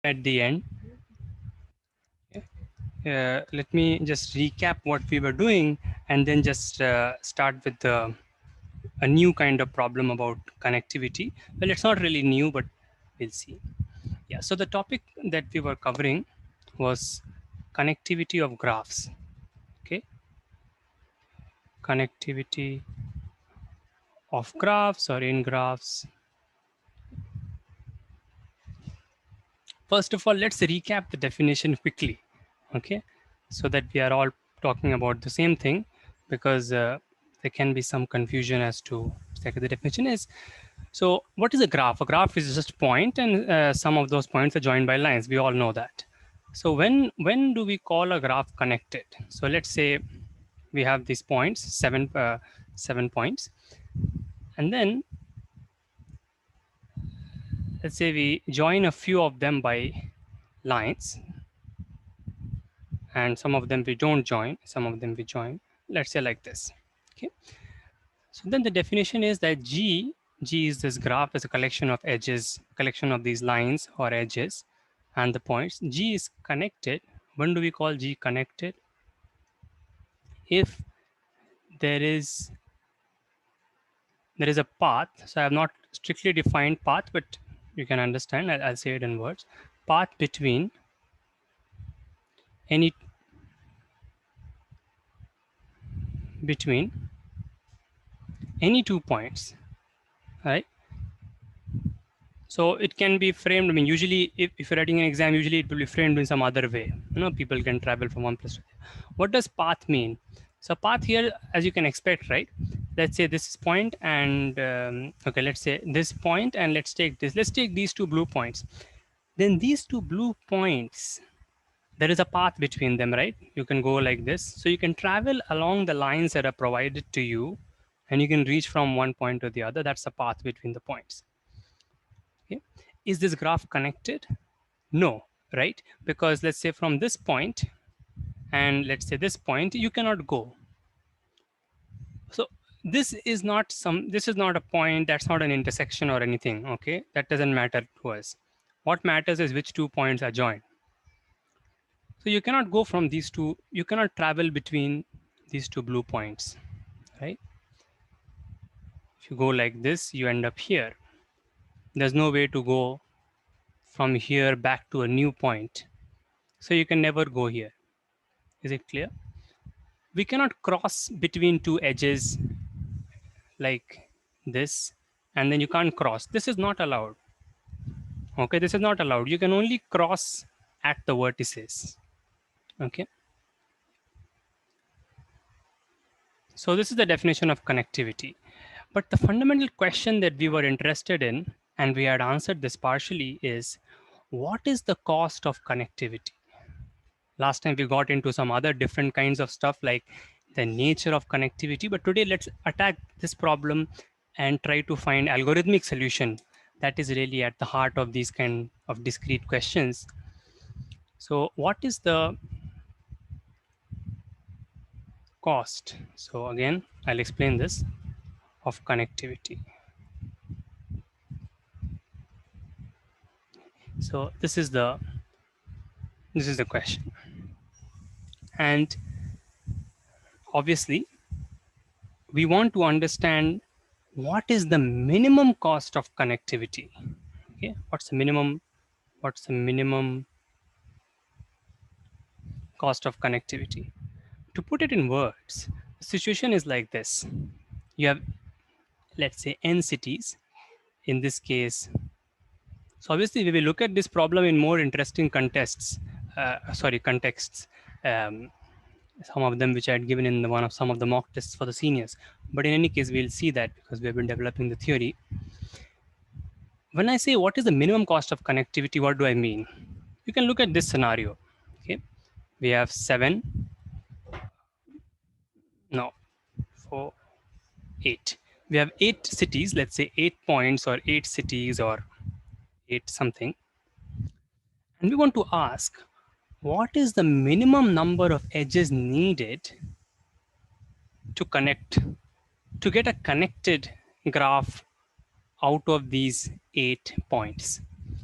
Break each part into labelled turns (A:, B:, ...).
A: at the end. Let me just recap what we were doing and then just start with a new kind of problem about connectivity. Well, it's not really new, but we'll see. Yeah, so the topic that we were covering was connectivity of graphs. Okay, connectivity of graphs or in graphs. First of all, let's recap the definition quickly, okay, so that we are all talking about the same thing, because there can be some confusion as to exactly the definition is. So what is a graph? A graph is just a point, and some of those points are joined by lines. We all know that. So when do we call a graph connected? So let's say we have these points, seven points, and then let's say we join a few of them by lines, and some of them we don't join, some of them we join, let's say like this. Okay, so then the definition is that G is this graph as a collection of edges, collection of these lines or edges and the points. G is connected. When do we call G connected? If there is a path. So I have not strictly defined path, but you can understand. I'll say it in words. Path between any two points, right? So it can be framed. I mean, usually if you're writing an exam, usually it will be framed in some other way. You know, people can travel from one place to the other. What does path mean? So path here, as you can expect, right? Let's say this is point and okay, let's say this point, and let's take this. Let's take these two blue points. Then these two blue points, there is a path between them, right? You can go like this. So you can travel along the lines that are provided to you, and you can reach from one point to the other. That's the path between the points. Okay. Is this graph connected? No, right? Because let's say from this point and let's say this point, you cannot go. So this is not a point, that's not an intersection or anything, okay? That doesn't matter to us. What matters is which 2 points are joined. So you cannot go from these two, you cannot travel between these two blue points, right? If you go like this, you end up here. There's no way to go from here back to a new point. So you can never go here. Is it clear? We cannot cross between two edges like this, and then you can't cross. This is not allowed. Okay, this is not allowed. You can only cross at the vertices. Okay. So this is the definition of connectivity. But the fundamental question that we were interested in, and we had answered this partially, is what is the cost of connectivity? Last time we got into some other different kinds of stuff like the nature of connectivity, but today let's attack this problem and try to find algorithmic solution that is really at the heart of these kind of discrete questions. So what is the cost? So again, I'll explain this of connectivity. So this is the question. And obviously, we want to understand what is the minimum cost of connectivity. Okay, what's the minimum cost of connectivity? To put it in words, the situation is like this. You have, let's say, n cities. In this case, so obviously we will look at this problem in more interesting contexts. Some of them which I had given in some of the mock tests for the seniors. But in any case, we'll see that because we have been developing the theory. When I say what is the minimum cost of connectivity, what do I mean? You can look at this scenario. Okay, we have 8. We have 8 cities, let's say 8 points or 8 cities or 8 something. And we want to ask, what is the minimum number of edges needed to connect, to get a connected graph out of these 8 points?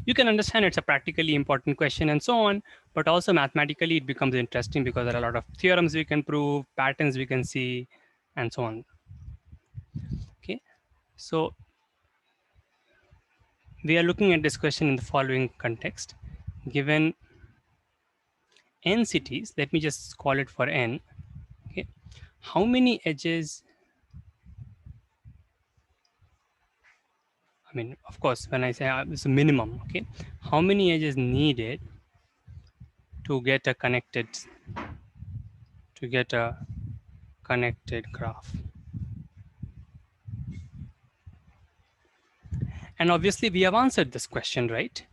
A: You can understand it's a practically important question and so on, but also mathematically it becomes interesting because there are a lot of theorems we can prove, patterns we can see, and so on. Okay, so we are looking at this question in the following context. Given n cities, let me just call it for n. Okay, how many edges? I mean, of course, when I say it's a minimum, okay, how many edges needed to get a connected graph? And obviously, we have answered this question, right?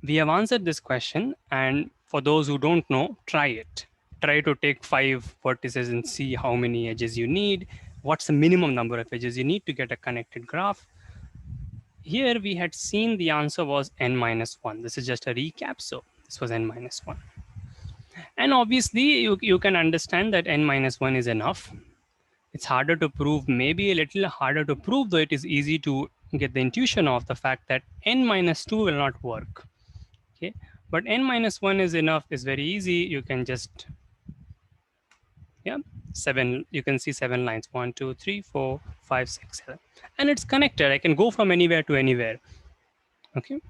A: We have answered this question, and for those who don't know, try it. Try to take 5 vertices and see how many edges you need. What's the minimum number of edges you need to get a connected graph? Here we had seen the answer was n minus 1. This is just a recap. So this was n minus 1. And obviously, you can understand that n minus 1 is enough. It's harder to prove, maybe a little harder to prove, though it is easy to get the intuition of the fact that n minus 2 will not work. Okay, but n minus 1 is enough, is very easy. You can just, yeah, 7, you can see 7 lines, 1 2 3 4 5 6 7, and it's connected. I can go from anywhere to anywhere. Okay,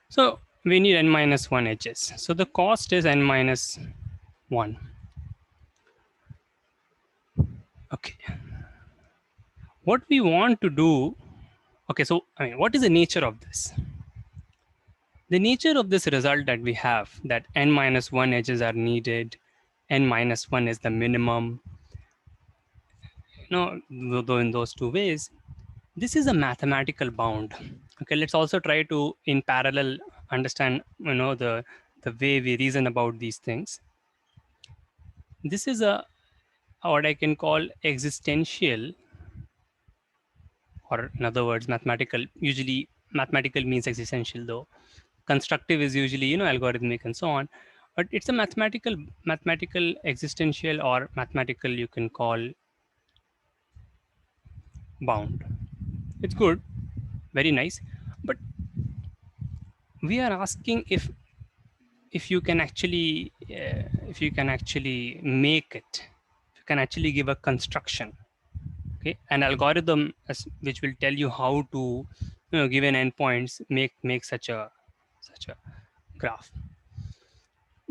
A: so we need n minus 1 edges, so the cost is n minus 1. Okay, what we want to do, okay, so I mean, what is the nature of this? The nature of this result that we have, that n minus 1 edges are needed, n minus 1 is the minimum, though in those two ways, this is a mathematical bound. Okay, let's also try to, in parallel, understand, the way we reason about these things. This is a what I can call existential, or in other words, mathematical. Usually, mathematical means existential, though constructive is usually algorithmic and so on. But it's a mathematical existential, or mathematical you can call bound. It's good, very nice, but we are asking if you can actually make it, if you can actually give a construction, okay, an algorithm which will tell you how to, given endpoints, make such a graph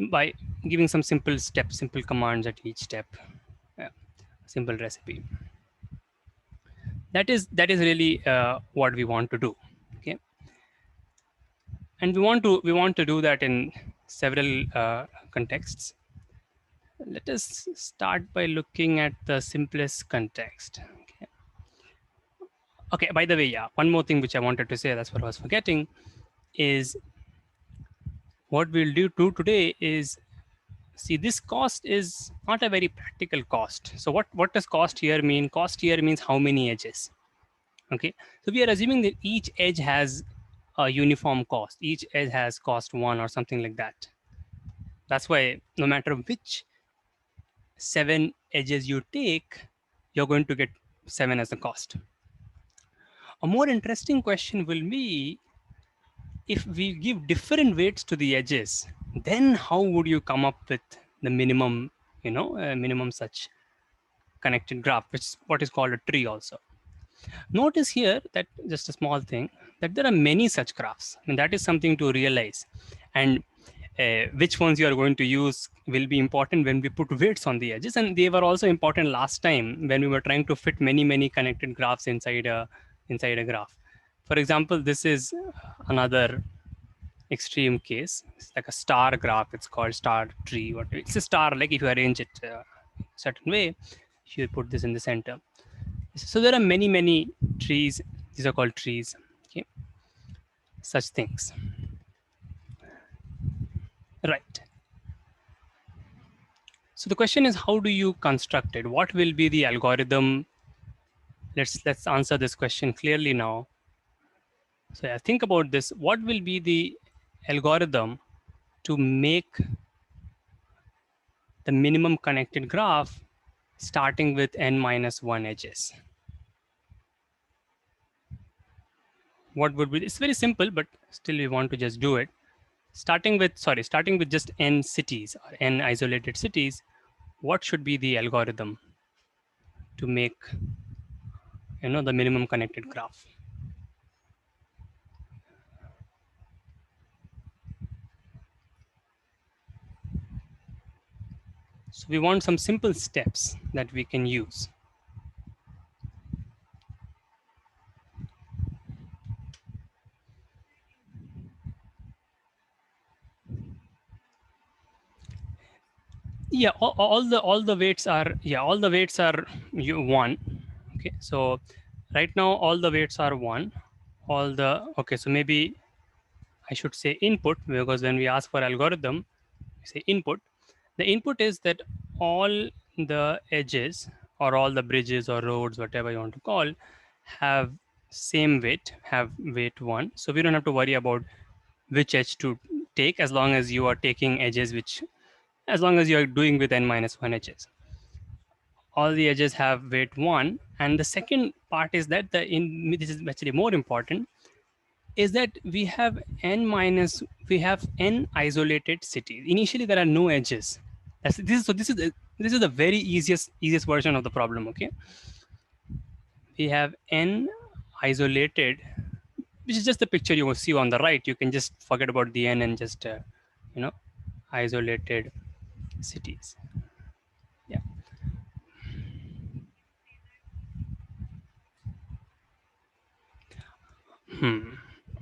A: by giving some simple commands at each step. Yeah, simple recipe. That is really what we want to do. Okay, and we want to do that in several contexts. Let us start by looking at the simplest context. Okay. Okay, by the way, yeah, one more thing which I wanted to say, that's what I was forgetting, is what we'll do today is, see, this cost is not a very practical cost. So what does cost here mean? Cost here means how many edges. Okay, so we are assuming that each edge has a uniform cost. Each edge has cost 1 or something like that. That's why no matter which 7 edges you take, you're going to get 7 as the cost. A more interesting question will be, if we give different weights to the edges, then how would you come up with the minimum, minimum such connected graph, which is what is called a tree also. Notice here that, just a small thing, that there are many such graphs, and that is something to realize. And which ones you are going to use will be important when we put weights on the edges, and they were also important last time when we were trying to fit many connected graphs inside a graph. For example, this is another extreme case. It's like a star graph. It's called star tree. It's a star, like if you arrange it a certain way, you put this in the center. So there are many trees. These are called trees. Okay, such things. Right. So the question is, how do you construct it? What will be the algorithm? Let's answer this question clearly now. So yeah, think about this. What will be the algorithm to make the minimum connected graph starting with n minus 1 edges? what would be, it's very simple, but still we want to just do it. Starting with just n cities or n isolated cities, what should be the algorithm to make, the minimum connected graph? So we want some simple steps that we can use. Yeah, all the weights are one. Okay, so right now all the weights are one. Okay, so maybe I should say input, because when we ask for algorithm, we say input. The input is that all the edges or all the bridges or roads, whatever you want to call, have same weight, have weight one. So we don't have to worry about which edge to take, as long as you are taking edges as long as you are doing with n minus 1 edges. All the edges have weight one. And the second part is that this is actually more important, is that we have n isolated cities. Initially, there are no edges. This is the very easiest version of the problem. Okay, we have n isolated, which is just the picture you will see on the right. You can just forget about the n and just you know isolated cities. Yeah.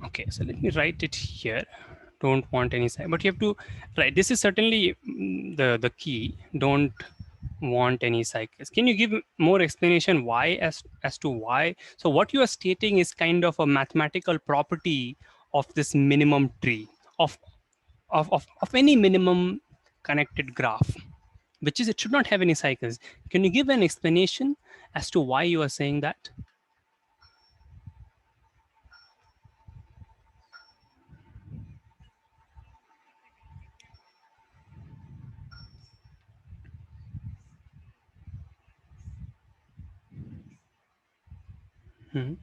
A: Okay, so let me write it here. Don't want any cycle, but you have to, right, this is certainly the key. Don't want any cycles. Can you give more explanation why, as to why? So what you are stating is kind of a mathematical property of this minimum tree of any minimum connected graph, which is it should not have any cycles. Can you give an explanation as to why you are saying that? Mhm.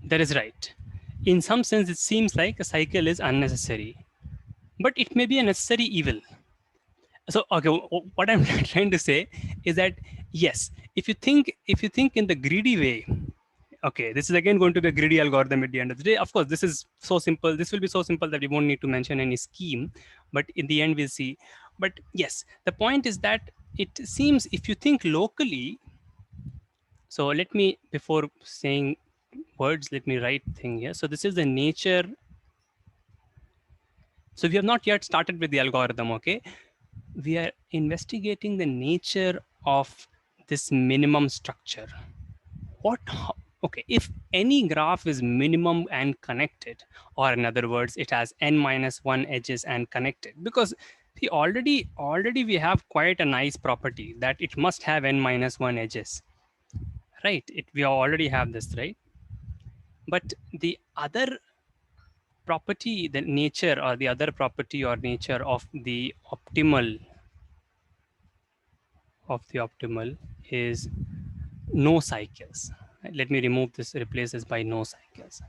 A: That is right. In some sense, it seems like a cycle is unnecessary, but it may be a necessary evil. So, okay, what I'm trying to say is that yes, if you think in the greedy way, okay, this is again going to be a greedy algorithm at the end of the day. Of course, this is so simple. This will be so simple that we won't need to mention any scheme, but in the end, we'll see. But yes, the point is that it seems if you think locally. So let me, before saying words, let me write thing here. So this is the nature. So we have not yet started with the algorithm, okay? We are investigating the nature of this minimum structure. Okay, if any graph is minimum and connected, or in other words, it has n minus 1 edges and connected, because we already we have quite a nice property that it must have n minus 1 edges, right? We already have this, right? But the other property, the nature or the other property or nature of the optimal is no cycles. Let me remove this, replace this by no cycles.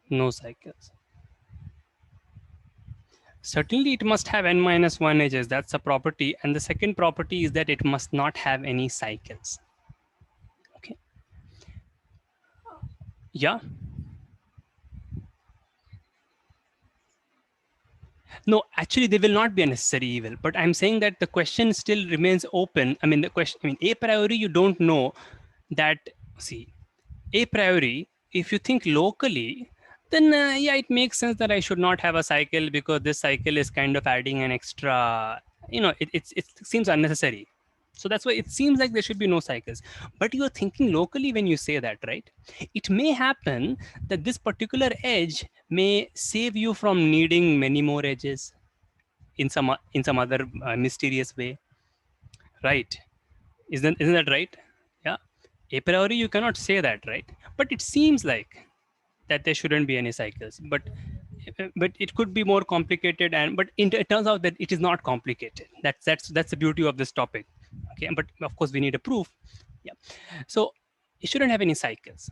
A: No cycles. Certainly it must have n minus 1 edges. That's a property. And the second property is that it must not have any cycles. Okay. Yeah. No, actually, they will not be a necessary evil. But I'm saying that the question still remains open. I mean, a priori, you don't know that. See, a priori, if you think locally, then yeah, it makes sense that I should not have a cycle, because this cycle is kind of adding an extra, it seems unnecessary. So that's why it seems like there should be no cycles. But you're thinking locally when you say that, right? It may happen that this particular edge may save you from needing many more edges. in some other mysterious way, right? Isn't that right? Yeah. A priori, you cannot say that, right? But it seems like that there shouldn't be any cycles, but it could be more complicated, and but it turns out that it is not complicated. That's the beauty of this topic. Okay, but of course we need a proof. Yeah. So it shouldn't have any cycles.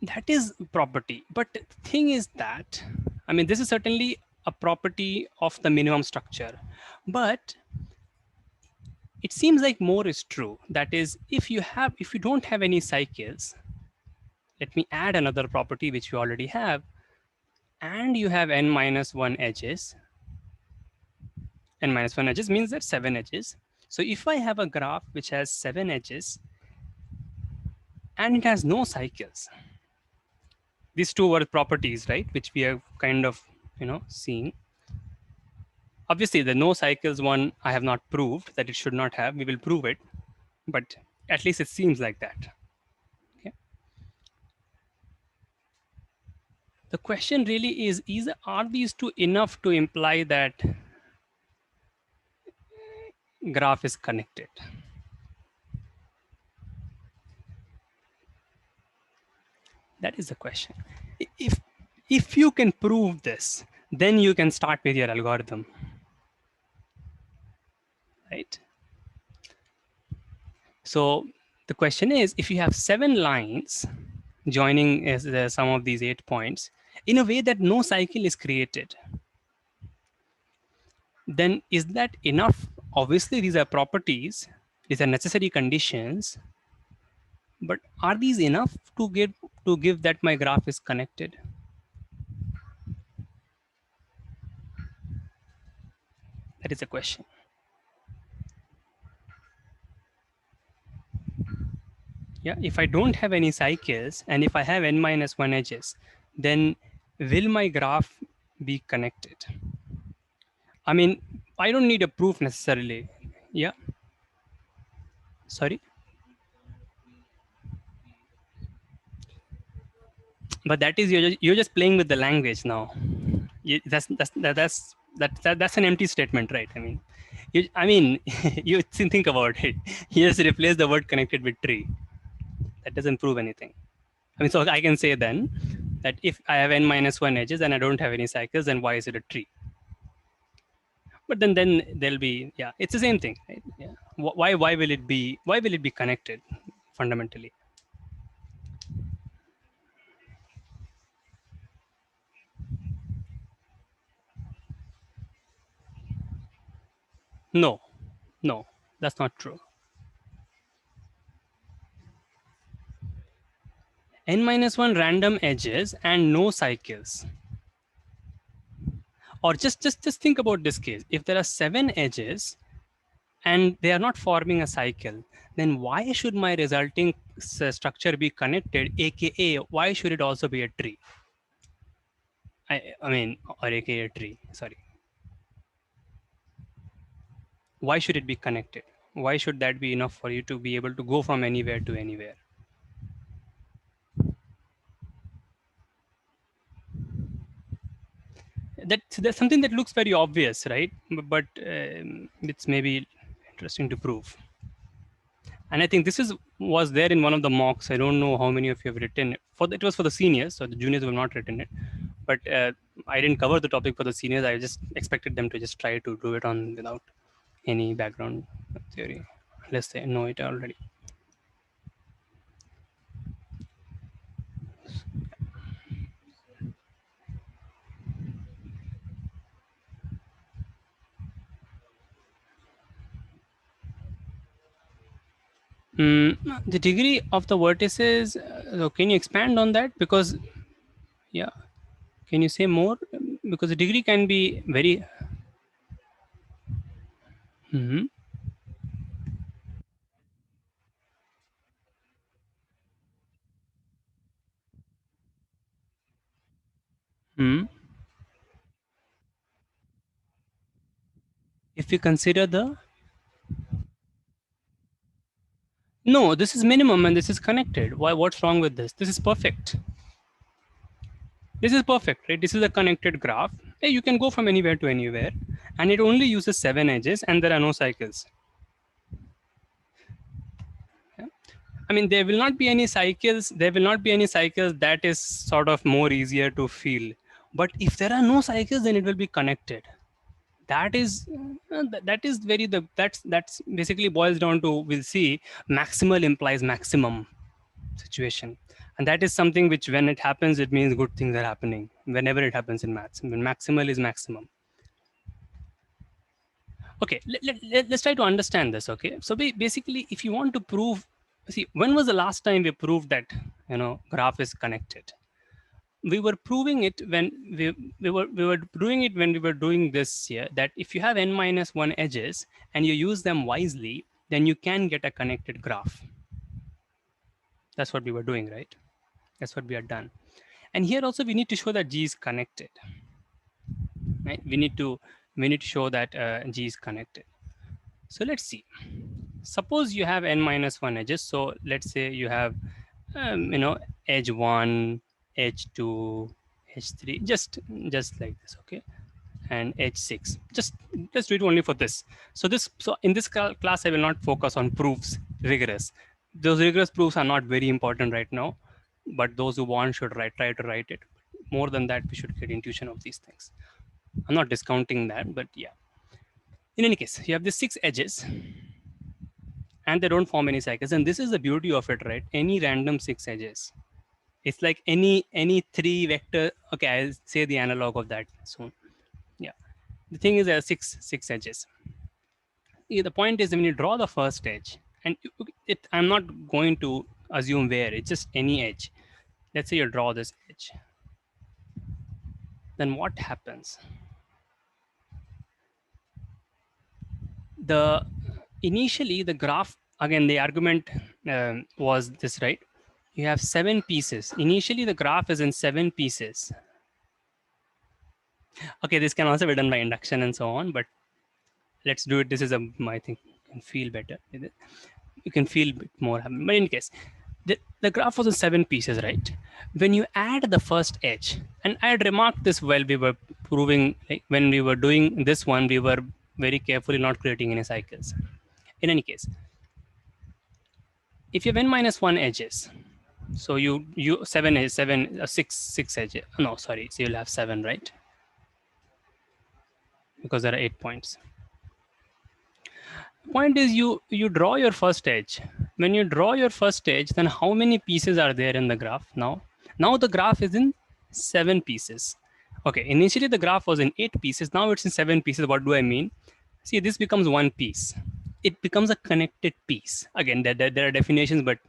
A: That is property, but the thing is that, I mean, this is certainly a property of the minimum structure, but it seems like more is true. That is, if you don't have any cycles, let me add another property which you already have, and you have n minus 1 edges. N minus 1 edges means that 7 edges. So if I have a graph which has 7 edges and it has no cycles, these two were properties, right, which we have kind of seen. Obviously the no cycles one I have not proved that it should not have. We will prove it, but at least it seems like that. Okay. The question really is are these two enough to imply that graph is connected? That is the question. If you can prove this, then you can start with your algorithm, right? So the question is, if you have 7 lines joining some of these 8 points in a way that no cycle is created, then is that enough? Obviously, these are properties, these are necessary conditions, but are these enough to give that my graph is connected? That is a question. Yeah, if I don't have any cycles and if I have n minus 1 edges, then will my graph be connected? I mean, I don't need a proof necessarily. Yeah. Sorry. But that is, you're just playing with the language now. That's an empty statement, right? I mean, you think about it. You just replace the word connected with tree. That doesn't prove anything. I mean, so I can say then that if I have n minus 1 edges and I don't have any cycles, then why is it a tree? But then there'll be, yeah, it's the same thing, right? Yeah. Why will it be connected fundamentally? No, no, that's not true. N minus 1 random edges and no cycles. Or just think about this case. If there are 7 edges and they are not forming a cycle, then why should my resulting structure be connected? AKA, why should it also be a tree? I mean, or AKA a tree, sorry. Why should it be connected? Why should that be enough for you to be able to go from anywhere to anywhere? That's something that looks very obvious, right? But it's maybe interesting to prove. And I think this was there in one of the mocks. I don't know how many of you have written it. It was for the seniors, so the juniors have not written it. But I didn't cover the topic for the seniors. I just expected them to just try to do it on without any background theory, unless they know it already. The degree of the vertices, can you expand on that? Because, yeah, can you say more? Because the degree can be very. Mm-hmm. Hmm. If we consider the. No, this is minimum and this is connected. Why? What's wrong with this? This is perfect. This is perfect, right? This is a connected graph. Hey, you can go from anywhere to anywhere, and it only uses 7 edges, and there are no cycles. Yeah. I mean, there will not be any cycles. There will not be any cycles. That is sort of more easier to feel. But if there are no cycles, then it will be connected. That is that is very the that's basically boils down to, we'll see, maximal implies maximum situation, and that is something which, when it happens, it means good things are happening. Whenever it happens in maths, when maximal is maximum. Okay, let's try to understand this. Okay, so basically, if you want to prove, see, when was the last time we proved that, graph is connected? We were proving it when we were doing it when we were doing this here, that if you have n minus 1 edges and you use them wisely, then you can get a connected graph. That's what we were doing, right? That's what we had done. And here also we need to show that G is connected, right? We need to show that G is connected. So let's see. Suppose you have n minus 1 edges. So let's say you have, edge 1, edge 2, edge 3, just like this, okay? And edge 6. Just let's do it only for this. So in this class, I will not focus on proofs, rigorous. Those rigorous proofs are not very important right now, but those who want should try to write it. More than that, we should get intuition of these things. I'm not discounting that, but yeah. In any case, you have the 6 edges, and they don't form any cycles. And this is the beauty of it, right? Any random 6 edges. It's like any 3 vector. Okay, I'll say the analog of that soon. Yeah. The thing is, there are six edges. Yeah, the point is, when you draw the first edge, and I'm not going to assume where, it's just any edge. Let's say you draw this edge. Then what happens? Initially, the graph, again, the argument was this, right? You have 7 pieces. Initially, the graph is in 7 pieces. Okay, this can also be done by induction and so on, but let's do it. This is I think you can feel better. You can feel a bit more. But in any case, the graph was in 7 pieces, right? When you add the first edge, and I had remarked this while we were proving, like when we were doing this one, we were very carefully not creating any cycles. In any case, if you have n minus 1 edges, so you 7 is 7 6 edges. No, sorry. So you'll have 7, right? Because there are 8 points. Point is, you draw your first edge. When you draw your first edge, then how many pieces are there in the graph now? Now the graph is in 7 pieces. Okay, initially the graph was in 8 pieces. Now it's in 7 pieces. What do I mean? See, this becomes one piece. It becomes a connected piece. Again, there are definitions, but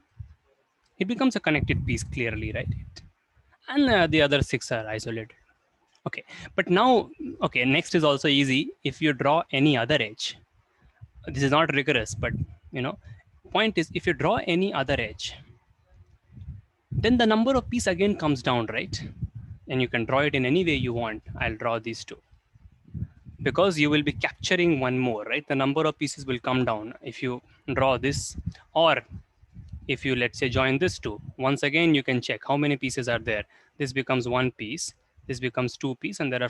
A: it becomes a connected piece clearly, right? And the other 6 are isolated. Okay, but now, okay, next is also easy. If you draw any other edge, this is not rigorous, but point is, if you draw any other edge, then the number of pieces again comes down, right? And you can draw it in any way you want. I'll draw these 2 because you will be capturing one more, right? The number of pieces will come down if you draw this, or if you, let's say, join this 2. Once again, you can check how many pieces are there. This becomes 1 piece, this becomes 2 pieces, and there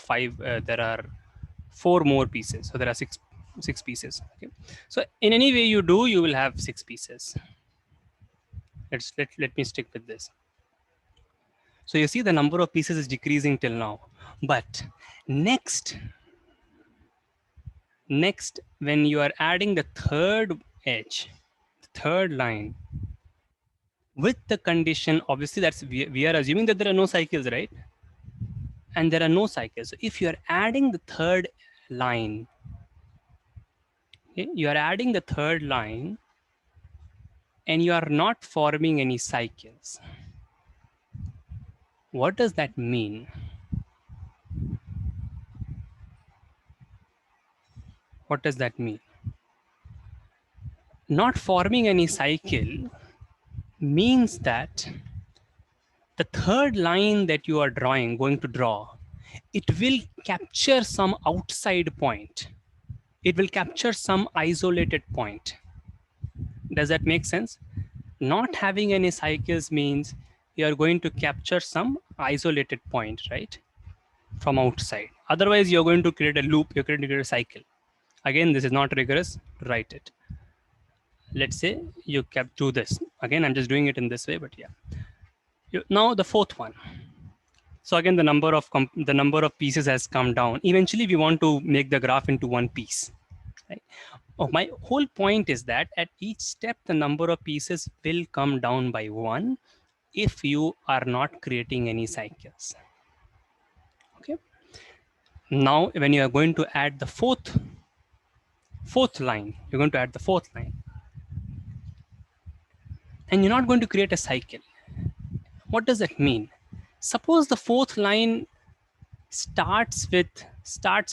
A: are 4 more pieces. So there are 6 pieces. Okay, so in any way you do, you will have 6 pieces. Let me stick with this. So you see the number of pieces is decreasing till now, but next when you are adding the third edge, the third line, with the condition, obviously that's we are assuming that there are no cycles, right? And there are no cycles. So if you are adding the third line, okay, you are adding the third line and you are not forming any cycles. What does that mean? What does that mean? Not forming any cycle means that the third line that you are going to draw, it will capture some outside point. It will capture some isolated point. Does that make sense? Not having any cycles means you are going to capture some isolated point, right, from outside. Otherwise, you're going to create a loop, you're going to create a cycle. Again, this is not rigorous, write it. Let's say you kept do this. Again, I'm just doing it in this way, but yeah. Now the fourth one. So again, the number of pieces has come down. Eventually, we want to make the graph into one piece. Right? Oh, my whole point is that at each step, the number of pieces will come down by one if you are not creating any cycles. Okay. Now, when you are going to add the fourth line, you're going to add the fourth line, and you're not going to create a cycle. What does that mean? Suppose the fourth line starts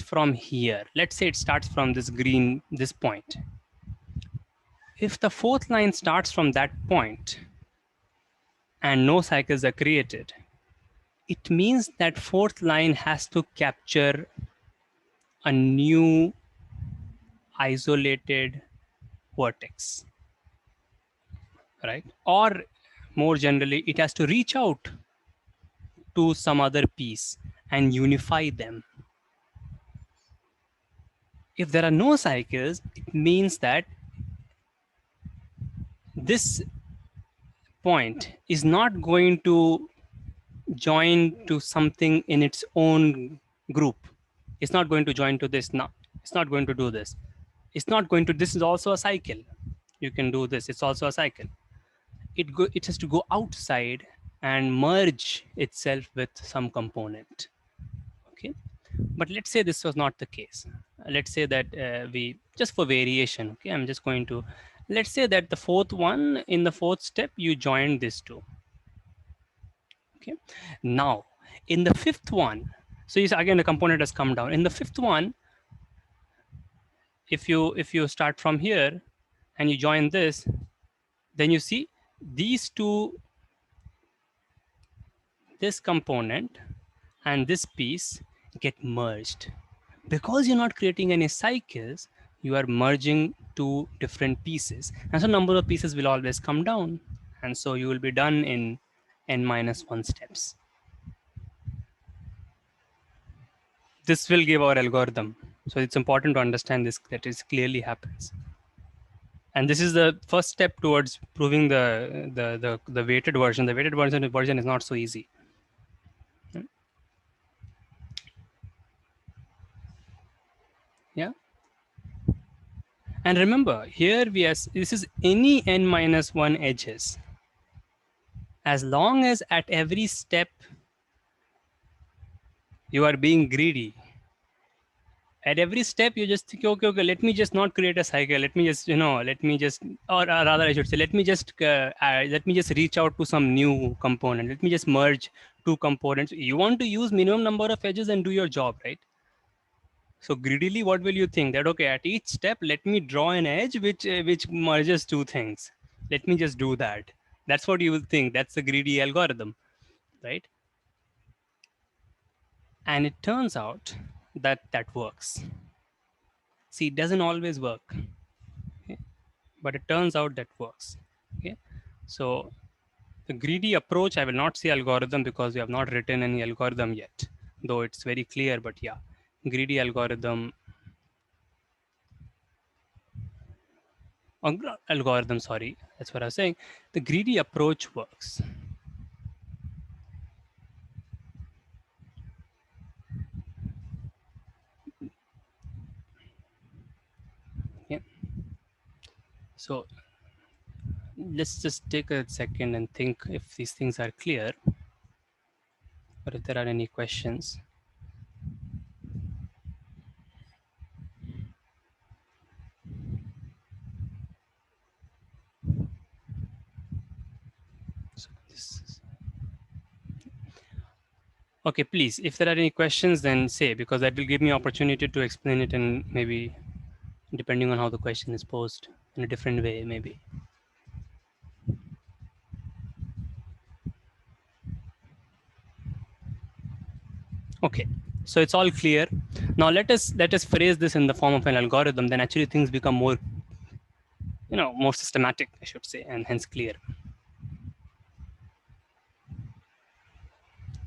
A: from here. Let's say it starts from this point. If the fourth line starts from that point and no cycles are created, it means that fourth line has to capture a new isolated vertex, right? Or more generally, it has to reach out to some other piece and unify them. If there are no cycles, it means that this point is not going to join to something in its own group. It's not going to join to this now. It's not going to do this. It's not going to, this is also a cycle. You can do this, it's also a cycle. It has to go outside and merge itself with some component. Okay, but let's say this was not the case. Let's say that we, just for variation, okay, I'm just going to, let's say that the fourth one, in the fourth step, you joined these two. Okay, now in the fifth one, so you see, again, the component has come down. In the fifth one, if you start from here and you join this, then you see these two, this component and this piece get merged. Because you're not creating any cycles, you are merging two different pieces. And so number of pieces will always come down. And so you will be done in n-1 steps. This will give our algorithm. So it's important to understand this, that it clearly happens. And this is the first step towards proving the weighted version. The weighted version is not so easy. Yeah. And remember, here this is any n-1 edges. As long as at every step you are being greedy, at every step you just think, okay, let me just not create a cycle. Let me just, or rather I should say, let me just reach out to some new component. Let me just merge two components. You want to use minimum number of edges and do your job, right? So greedily, what will you think? That, okay, at each step, let me draw an edge which merges two things. Let me just do that. That's what you will think. That's the greedy algorithm, right? And it turns out that that works. See, it doesn't always work, okay? But it turns out that works. Okay, so the greedy approach, I will not say algorithm because we have not written any algorithm yet, though it's very clear. But yeah, greedy algorithm. Algorithm, sorry, that's what I was saying. The greedy approach works. Yeah. So let's just take a second and think if these things are clear or if there are any questions. So this is... Okay, please, if there are any questions, then say, because that will give me opportunity to explain it in maybe depending on how the question is posed in a different way, maybe. Okay, so it's all clear. Now let us phrase this in the form of an algorithm, then actually things become more, more systematic, I should say, and hence clear.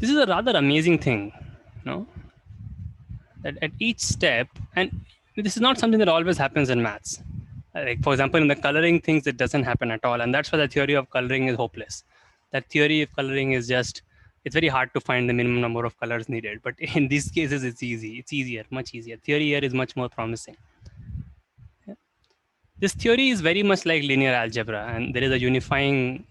A: This is a rather amazing thing, that at each step, and this is not something that always happens in maths. Like for example, in the coloring things, it doesn't happen at all, and that's why the theory of coloring is hopeless. That theory of coloring is just, it's very hard to find the minimum number of colors needed. But in these cases, it's easy. It's easier, much easier. Theory here is much more promising. This theory is very much like linear algebra, and there is a unifying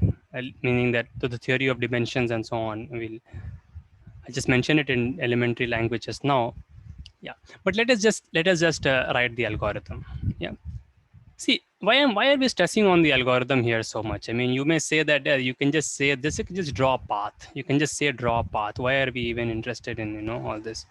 A: meaning that to the theory of dimensions and so on. I just mentioned it in elementary language just now. Yeah, but let us just write the algorithm. Yeah. See, why are we stressing on the algorithm here so much? I mean, you may say that you can just say this, you can just draw a path. You can just say draw a path. Why are we even interested in all this?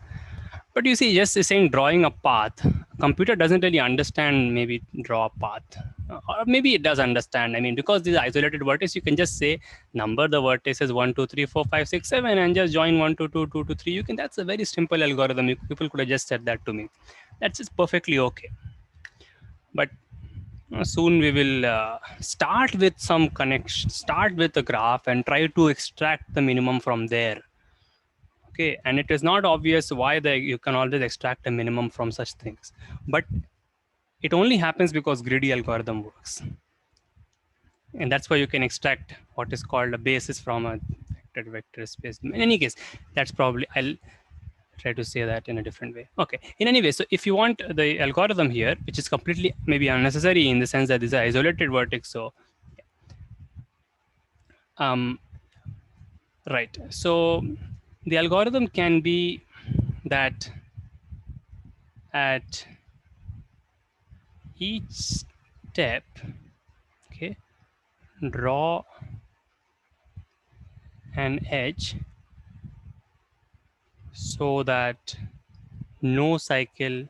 A: But you see, just saying drawing a path, computer doesn't really understand maybe draw a path. Or maybe it does understand. I mean, because these isolated vertices, you can just say number the vertices 1, 2, 3, 4, 5, 6, 7, and just join 1, 2, 2, 2 to 3. You can. That's a very simple algorithm. People could have just said that to me. That's just perfectly okay. But soon we will start with some connection, start with a graph and try to extract the minimum from there. Okay, and it is not obvious why you can always extract a minimum from such things, but it only happens because greedy algorithm works, and that's why you can extract what is called a basis from a vector space. In any case, that's probably, I'll try to say that in a different way. Okay, in any way, so if you want the algorithm here, which is completely maybe unnecessary in the sense that this is an isolated vertex, so right, so the algorithm can be that at each step, okay, draw an edge so that no cycle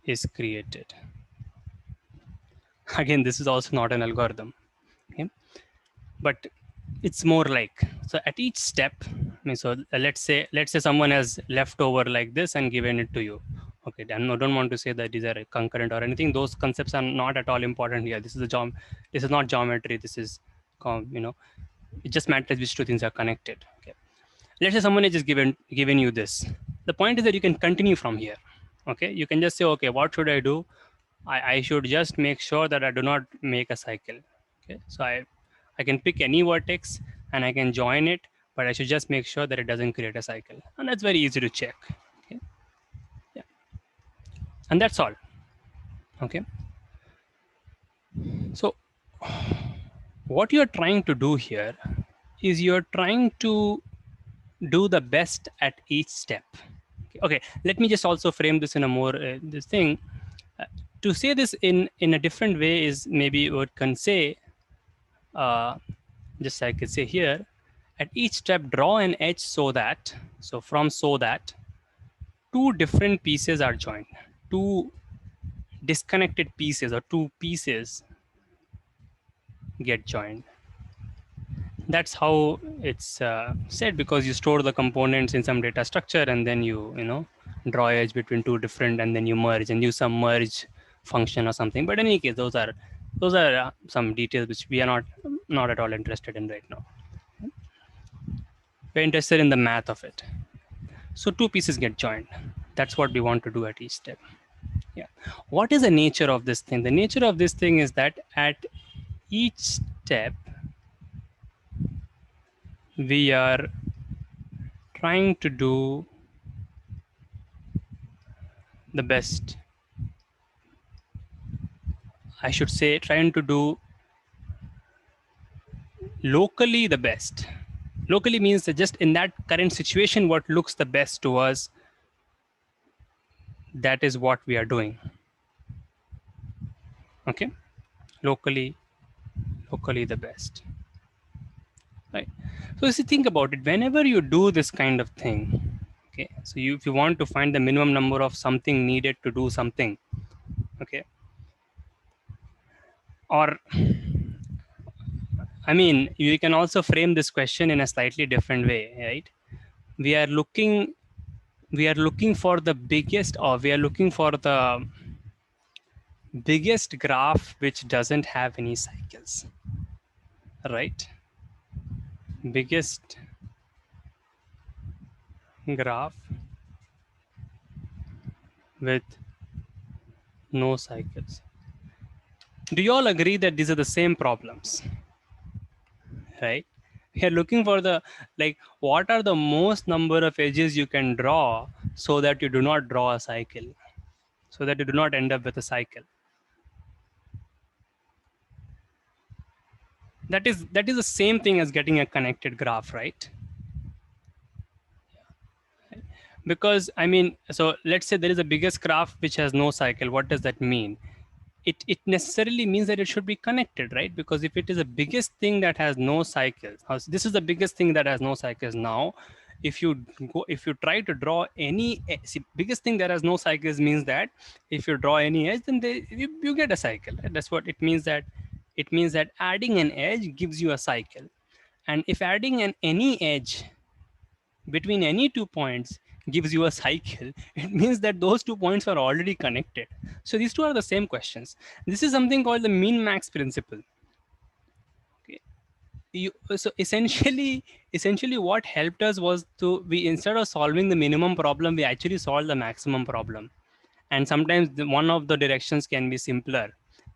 A: is created. Again, this is also not an algorithm, okay, but it's more like, so at each step, I mean, so let's say someone has left over like this and given it to you. Okay, I don't want to say that these are concurrent or anything. Those concepts are not at all important here. This is this is not geometry. This is, it just matters which two things are connected. Okay, let's say someone has just given you this. The point is that you can continue from here. Okay, you can just say, okay, what should I do? I should just make sure that I do not make a cycle. Okay, so I can pick any vertex and I can join it, but I should just make sure that it doesn't create a cycle, and that's very easy to check. Okay, yeah, and that's all. Okay, so what you're trying to do here is you're trying to do the best at each step. Okay, let me just also frame this in a more this thing. To say this in a different way is maybe what can say, just like I could say here, at each step draw an edge so that, so that two different pieces are joined, two disconnected pieces or two pieces get joined. That's how it's said, because you store the components in some data structure and then you draw edge between two different, and then you merge and use some merge function or something. But in any case, those are some details which we are not at all interested in right now. We're interested in the math of it. So two pieces get joined. That's what we want to do at each step. Yeah. What is the nature of this thing? The nature of this thing is that at each step, we are trying to do the best. I should say trying to do locally the best. Locally means that just in that current situation, what looks the best to us, that is what we are doing. Okay, locally the best. Right. So if you think about it, whenever you do this kind of thing, okay, so if you want to find the minimum number of something needed to do something, okay, or I mean, you can also frame this question in a slightly different way, right? We are looking for the biggest, or we are looking for the biggest graph which doesn't have any cycles, right? Biggest graph with no cycles. Do you all agree that these are the same problems, right? We are looking for the, like, what are the most number of edges you can draw so that you do not draw a cycle, so that you do not end up with a cycle. That is the same thing as getting a connected graph, right? Because I mean, so let's say there is a biggest graph which has no cycle. What does that mean? It necessarily means that it should be connected, right? Because if it is the biggest thing that has no cycles, this is the biggest thing that has no cycles. Now if you try to draw any see, biggest thing that has no cycles means that if you draw any edge, then you get a cycle, right? That's what it means. That it means that adding an edge gives you a cycle. And if adding an any edge between any 2 points gives you a cycle, it means that those 2 points are already connected. So these two are the same questions. This is something called the min-max principle. Okay. So essentially what helped us was to, we, instead of solving the minimum problem, we actually solved the maximum problem. And sometimes one of the directions can be simpler.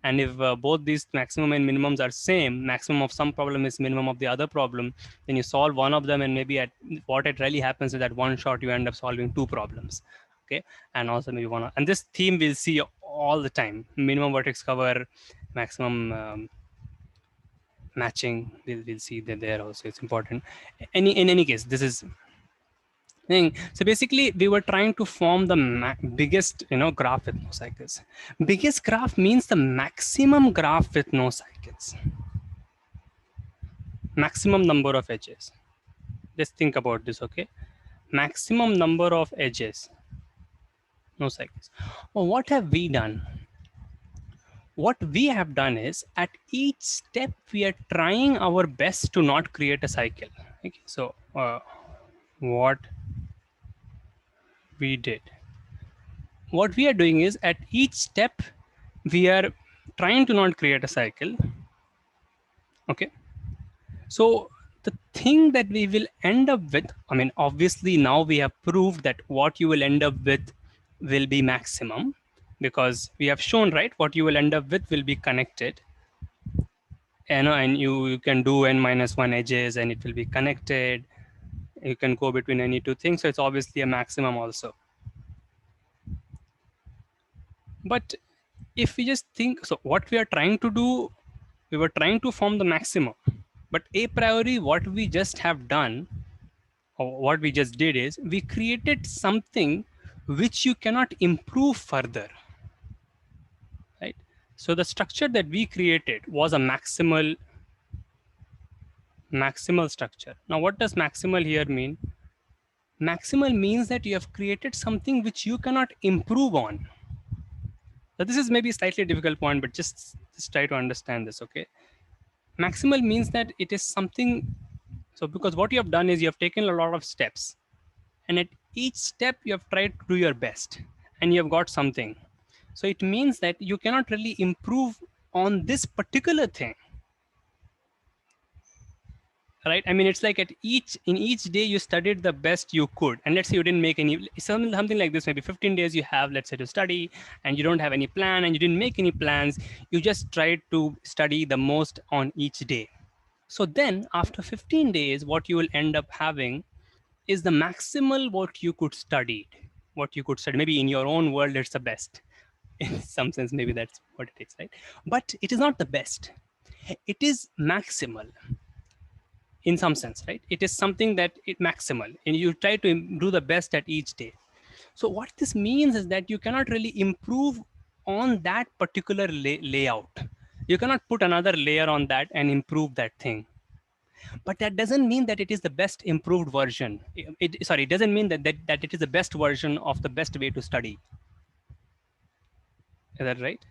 A: And if both these maximum and minimums are same, maximum of some problem is minimum of the other problem, then you solve one of them, and maybe at what it really happens is that one shot you end up solving two problems. Okay. And also maybe one, and this theme we'll see all the time: minimum vertex cover, maximum matching. We'll see that there also, it's important. In any case, this is thing. So basically, we were trying to form the biggest, graph with no cycles. Biggest graph means the maximum graph with no cycles. Maximum number of edges. Just think about this, okay? Maximum number of edges, no cycles. Well, what have we done? What we have done is, at each step, we are trying our best to not create a cycle. Okay, so what we did, what we are doing is, at each step we are trying to not create a cycle. Okay, so the thing that we will end up with, I mean, obviously now we have proved that what you will end up with will be maximum, because we have shown, right, what you will end up with will be connected, and you can do n-1 edges and it will be connected. You can go between any two things, so it's obviously a maximum also. But if we just think, so what we are trying to do, we were trying to form the maximum, but a priori what we just have done, or what we just did, is we created something which you cannot improve further, right? So the structure that we created was a maximal structure. Now what does maximal here mean? Maximal means that you have created something which you cannot improve on. So this is maybe a slightly difficult point, but just try to understand this, okay? Maximal means that it is something, so because what you have done is you have taken a lot of steps, and at each step you have tried to do your best, and you have got something. So it means that you cannot really improve on this particular thing, right? I mean, it's like in each day you studied the best you could, and let's say you didn't make any, something like this, maybe 15 days you have, let's say, to study, and you don't have any plan, and you didn't make any plans. You just tried to study the most on each day. So then after 15 days, what you will end up having is the maximal what you could study. Maybe in your own world, it's the best. In some sense, maybe that's what it is, right? But it is not the best. It is maximal in some sense, right? It is something that it maximal, and you try to do the best at each day. So what this means is that you cannot really improve on that particular layout. You cannot put another layer on that and improve that thing. But that doesn't mean that it is the best improved version. It doesn't mean that it is the best version of the best way to study. Is that right?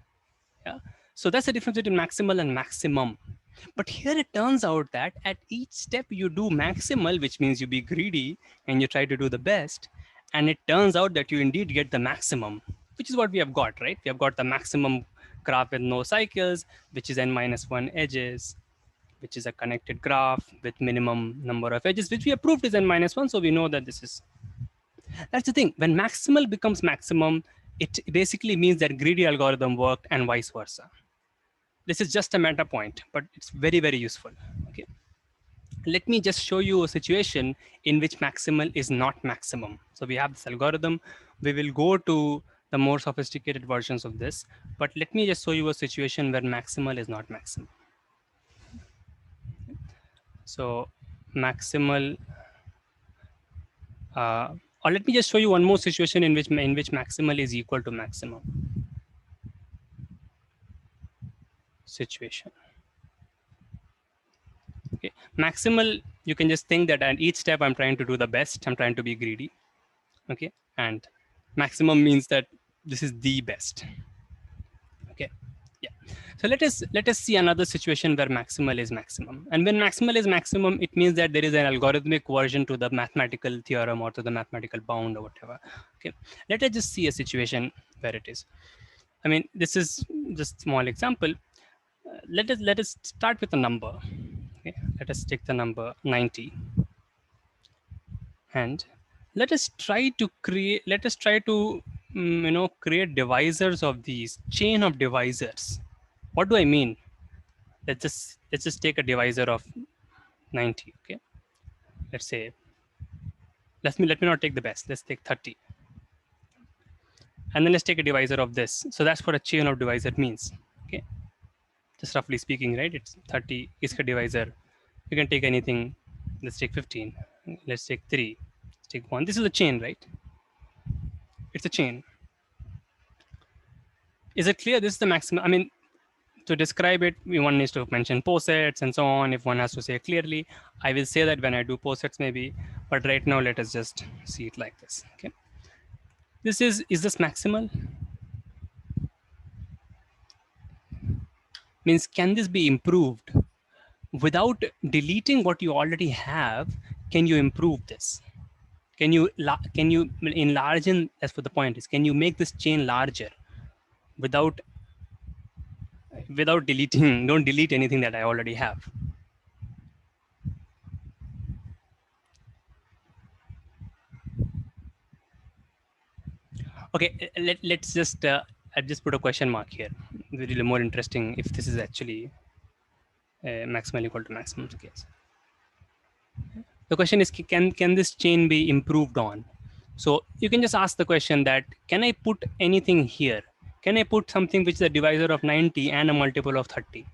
A: Yeah. So that's the difference between maximal and maximum. But here it turns out that at each step you do maximal, which means you be greedy and you try to do the best. And it turns out that you indeed get the maximum, which is what we have got, right? We have got the maximum graph with no cycles, which is n-1 edges, which is a connected graph with minimum number of edges, which we approved is n-1. So we know that this is, that's the thing. When maximal becomes maximum, it basically means that greedy algorithm worked and vice versa. This is just a meta point, but it's very, very useful. Okay. Let me just show you a situation in which maximal is not maximum. So we have this algorithm. We will go to the more sophisticated versions of this, but let me just show you a situation where maximal is not maximum. So maximal, or let me just show you one more situation in which maximal is equal to maximum situation. Okay, maximal, you can just think that at each step I'm trying to do the best. I'm trying to be greedy. Okay, and maximum means that this is the best. Okay, yeah. So let us see another situation where maximal is maximum. And when maximal is maximum, it means that there is an algorithmic version to the mathematical theorem or to the mathematical bound or whatever. Okay, let us just see a situation where it is. I mean, this is just small example. Let us start with a number. Okay, let us take the number 90, and let us try to create divisors of these chain of divisors. What do I mean? Let's just take a divisor of 90. Okay, let's say, let me not take the best. Let's take 30, and then let's take a divisor of this. So that's what a chain of divisor means. Okay, just roughly speaking, right? It's 30 is a divisor. You can take anything. Let's take 15. Let's take 3. Let's take 1. This is a chain, right? It's a chain. Is it clear? This is the maximum. I mean, to describe it, one needs to mention posets and so on. If one has to say clearly, I will say that when I do posets maybe, but right now let us just see it like this. Okay, this is this maximal? Means, can this be improved without deleting what you already have? Can you improve this? Can you enlarge in? That's what the point is. Can you make this chain larger without deleting? Don't delete anything that I already have. Okay, let's just I'll just put a question mark here. Really more interesting if this is actually maximal equal to maximum case. The question is, can this chain be improved on? So you can just ask the question that, can I put anything here? Can I put something which is a divisor of 90 and a multiple of 30?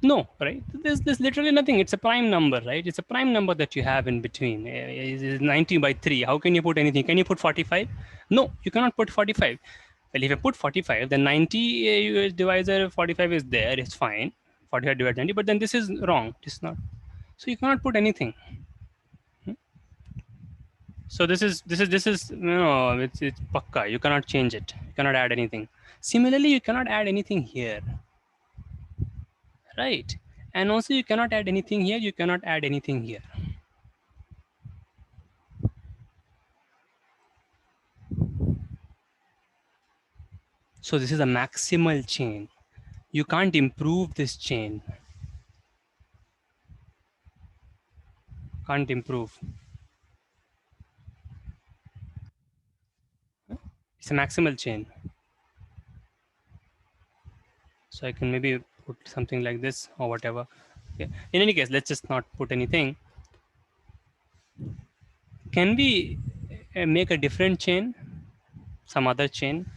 A: No, right? There's literally nothing. It's a prime number, right? It's a prime number that you have in between. It's 90 by 3. How can you put anything? Can you put 45? No, you cannot put 45. Well, if you put 45, then 90 divisor 45 is there. It's fine. 45 divided 90. But then this is wrong. It's not. So you cannot put anything. So this is it's pakka. You cannot change it. You cannot add anything. Similarly, you cannot add anything here. Right, and also you cannot add anything here, you cannot add anything here. So this is a maximal chain. You can't improve this chain. Can't improve. It's a maximal chain. So I can maybe put something like this or whatever. Okay. In any case, let's just not put anything. Can we make a different chain? Some other chain?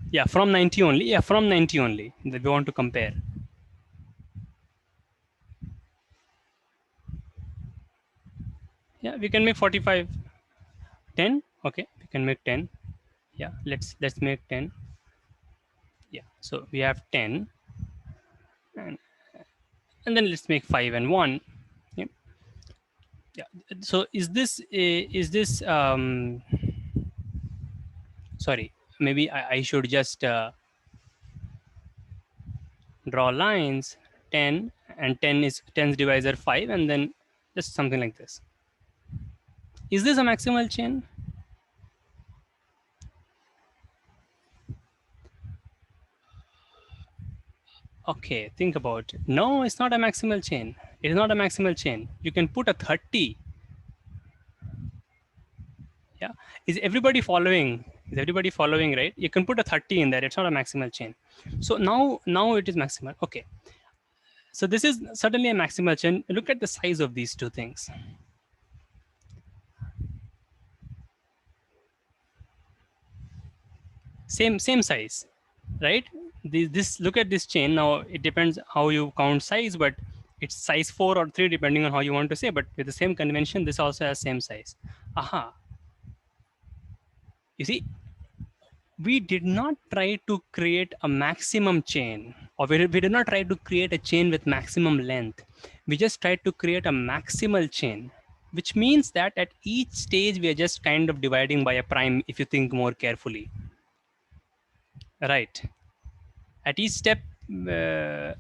A: Yeah, from 90 only. Yeah, from 90 only. That we want to compare. Yeah, we can make 45. 10. Okay, we can make 10. Yeah, let's make 10. Yeah, so we have 10, and then let's make 5 and 1. Yeah, yeah. So is this sorry, maybe I should just draw lines. 10 and 10 is 10's divisor 5, and then just something like this. Is this a maximal chain? Okay, think about it. No, it's not a maximal chain. It is not a maximal chain. You can put a 30. Yeah. Is everybody following? Is everybody following, right? You can put a 30 in there. It's not a maximal chain. So now it is maximal. Okay. So this is certainly a maximal chain. Look at the size of these two things. Same size, right? This look at this chain. Now it depends how you count size, but it's size 4 or 3 depending on how you want to say. But with the same convention, this also has same size. Aha. You see, we did not try to create a maximum chain, or we did not try to create a chain with maximum length. We just tried to create a maximal chain, which means that at each stage we are just kind of dividing by a prime if you think more carefully, right? At each step, no,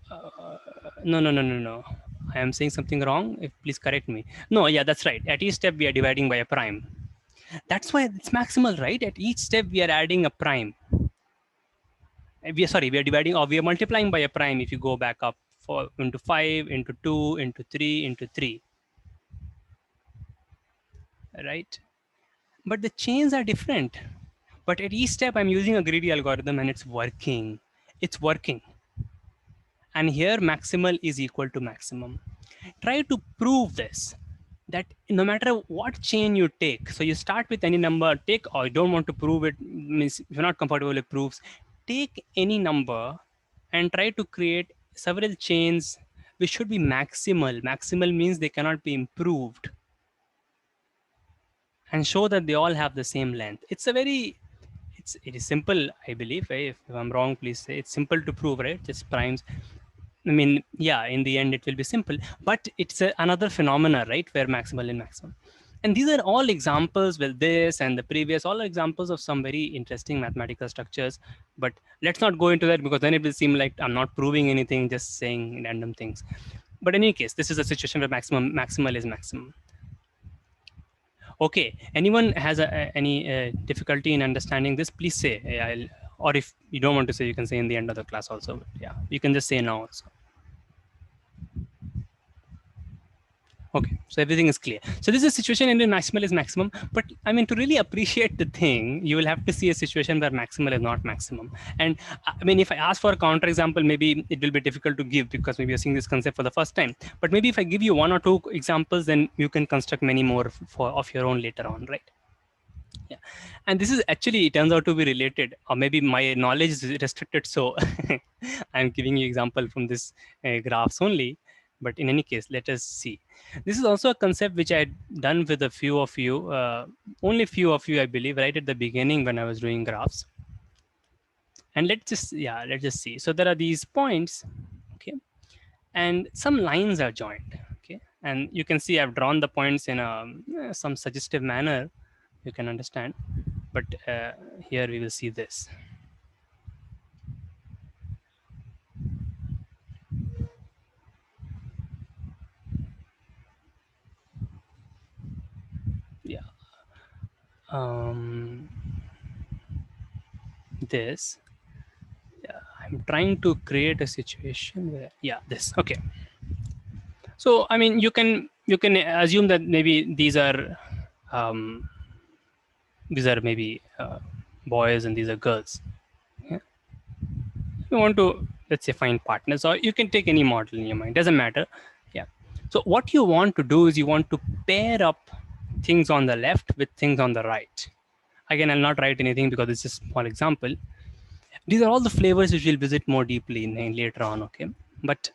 A: I am saying something wrong. If please correct me. No, yeah, that's right. At each step we are dividing by a prime. That's why it's maximal, right? At each step we are adding a prime. We are dividing, or we are multiplying by a prime if you go back up for into 5 into 2 into 3 into 3, right? But the chains are different. But at each step I'm using a greedy algorithm and it's working. And here maximal is equal to maximum. Try to prove this, that no matter what chain you take, so you start with any number, take, or you don't want to prove it, means if you're not comfortable with proofs, take any number and try to create several chains which should be maximal means they cannot be improved, and show that they all have the same length. It is simple, I believe, right? If I'm wrong, please say. It's simple to prove, right? Just primes. I mean, yeah, in the end, it will be simple, but it's another phenomena, right? Where maximal and maximum. And these are all examples, well, this and the previous, all examples of some very interesting mathematical structures. But let's not go into that, because then it will seem like I'm not proving anything, just saying random things. But in any case, this is a situation where maximal is maximum. Okay, anyone has any difficulty in understanding this, please say. Or if you don't want to say, you can say in the end of the class also. But yeah, you can just say now also. Okay, so everything is clear. So this is a situation in which maximal is maximum. But I mean, to really appreciate the thing, you will have to see a situation where maximal is not maximum. And I mean, if I ask for a counterexample, maybe it will be difficult to give, because maybe you're seeing this concept for the first time. But maybe if I give you one or two examples, then you can construct many more of your own later on, right? Yeah. And this is actually, it turns out to be related, or maybe my knowledge is restricted, so I'm giving you example from this graphs only. But in any case, let us see. This is also a concept which I had done with a few of you, only few of you, I believe, right at the beginning when I was doing graphs. And let's just see. So there are these points, okay, and some lines are joined, okay, and you can see I've drawn the points in a some suggestive manner, you can understand. But here we will see this. Yeah. um, this, yeah, I'm trying to create a situation where, yeah, this, okay. So I mean, you can assume that maybe um, these are maybe boys and these are girls. Yeah. You want to, let's say, find partners, or you can take any model in your mind, doesn't matter. Yeah. So what you want to do is you want to pair up things on the left with things on the right. Again, I'll not write anything because it's just a small example. These are all the flavors which we'll visit more deeply in later on, okay? But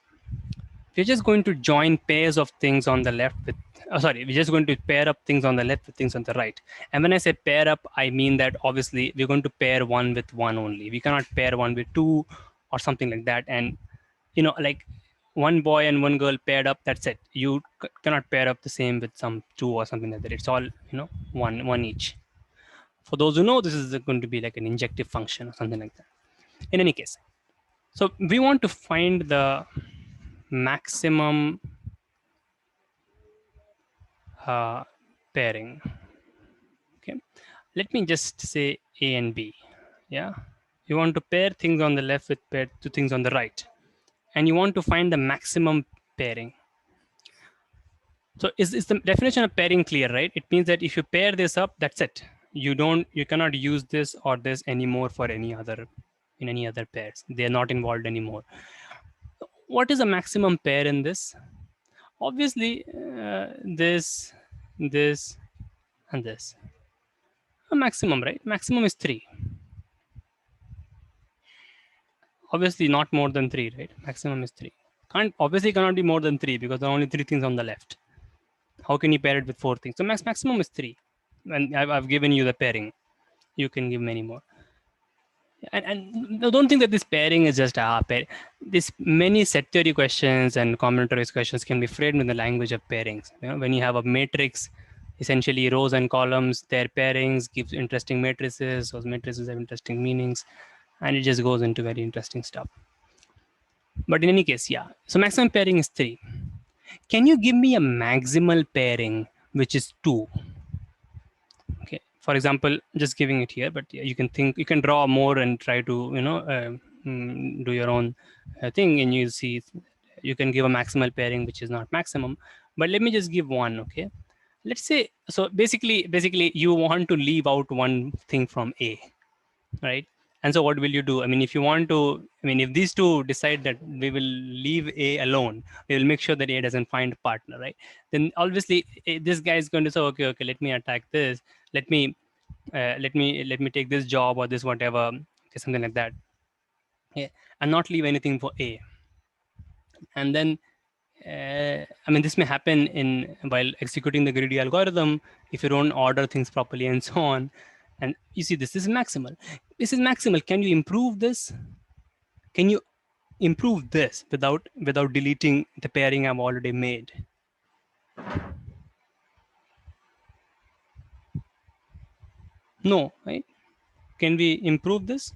A: we're just going to join pairs of things on the left with, we're just going to pair up things on the left with things on the right. And when I say pair up, I mean that obviously we're going to pair one with one only. We cannot pair one with two or something like that. And, like one boy and one girl paired up, that's it. You cannot pair up the same with some two or something like that. It's all, one each. For those who know, this is going to be like an injective function or something like that. In any case, so we want to find the maximum pairing. Okay, let me just say A and B. Yeah, you want to pair things on the left with pair two things on the right. and you want to find the maximum pairing. So is the definition of pairing clear, right? It means that if you pair this up, that's it. You cannot use this or this anymore for any other in any other pairs. They are not involved anymore. What is a maximum pair in this? Obviously, this, this, and this. A maximum, right? Maximum is 3. Obviously, not more than 3, right? Maximum is 3. Obviously cannot be more than 3 because there are only 3 things on the left. How can you pair it with 4 things? So maximum is 3. And I've given you the pairing. You can give many more. And don't think that this pairing is just pair. This many set theory questions and combinatorics questions can be framed in the language of pairings. When you have a matrix, essentially rows and columns, their pairings gives interesting matrices. Those matrices have interesting meanings, and it just goes into very interesting stuff. But in any case, yeah. So maximum pairing is 3. Can you give me a maximal pairing which is 2? Okay, for example, just giving it here, but you can think, you can draw more and try to do your own thing, and you see you can give a maximal pairing which is not maximum. But let me just give one. Okay, let's say, so basically you want to leave out one thing from A, right? And so what will you do? I mean, if you want to, I mean, if these two decide that we will leave A alone, we will make sure that A doesn't find a partner, right? Then obviously this guy is going to say, okay, let me attack this. Let me take this job or this whatever, okay, something like that. Yeah, and not leave anything for A. And then, I mean, this may happen in while executing the greedy algorithm if you don't order things properly and so on. And you see, this is maximal. This is maximal. Can you improve this? Can you improve this without deleting the pairing I've already made? No, right? Can we improve this?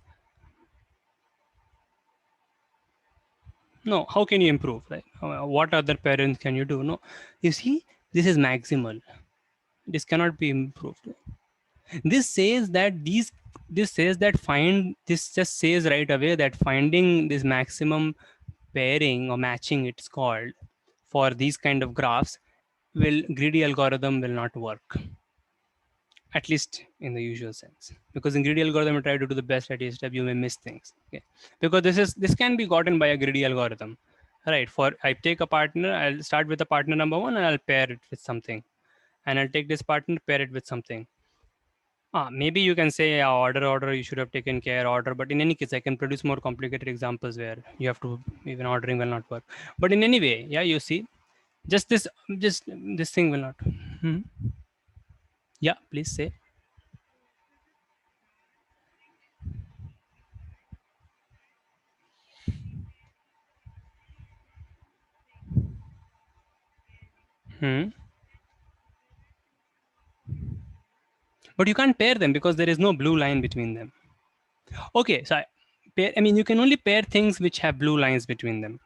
A: No. How can you improve? Right? What other parents can you do? No. You see, this is maximal. This cannot be improved. This says that this just says right away that finding this maximum pairing or matching, it's called, for these kind of graphs, greedy algorithm will not work, at least in the usual sense, because in greedy algorithm you try to do the best at each step, you may miss things. Okay, because this can be gotten by a greedy algorithm, right? For I take a partner, I'll start with the partner number 1 and I'll pair it with something, and I'll take this partner, pair it with something. Maybe you can say order, you should have taken care order, but in any case, I can produce more complicated examples where you have to, even ordering will not work. But in any way, yeah, you see, just this thing will not. Hmm. Yeah, please say. Hmm. But you can't pair them because there is no blue line between them. Okay, so I mean, you can only pair things which have blue lines between them.